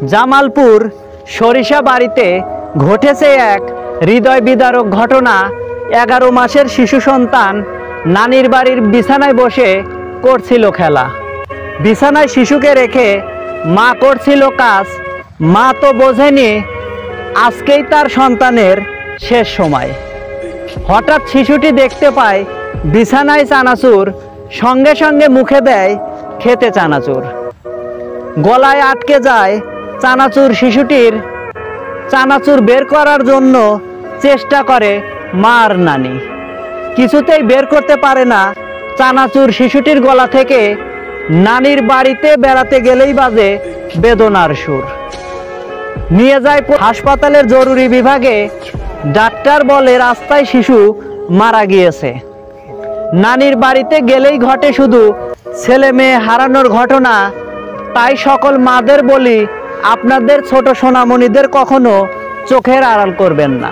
জামালপুর সরিষাবাড়িতে ঘটেছে এক হৃদয় বিদারক ঘটনা। 11 মাসের শিশু সন্তান নানির বাড়ির বিছানায় বসে করছিল খেলা। বিছানায় শিশুকে রেখে মা করছিল কাজ। মা তো বোঝেনি আজকেই তার সন্তানের শেষ সময়। হঠাৎ শিশুটি দেখতে পায় বিছানায় চানাচুর, সঙ্গে সঙ্গে মুখে দেয় খেতে চানাচুর। গলায় আটকে যায় চানাচুর। শিশুটির চানাচুর বের করার জন্য চেষ্টা করে মা আর নানি, কিছুতেই বের করতে পারে না চানাচুর শিশুটির গলা থেকে। নানির বাড়িতে বেড়াতে গেলেই বাজে বেদনার সুর। নিয়ে যায় হাসপাতালের জরুরি বিভাগে। ডাক্তার বলে রাস্তায় শিশু মারা গিয়েছে। নানির বাড়িতে গেলেই ঘটে শুধু ছেলে মেয়ে হারানোর ঘটনা। তাই সকল মাদের বলি, আপনাদের ছোট সোনামণিদের কখনো চোখের আড়াল করবেন না।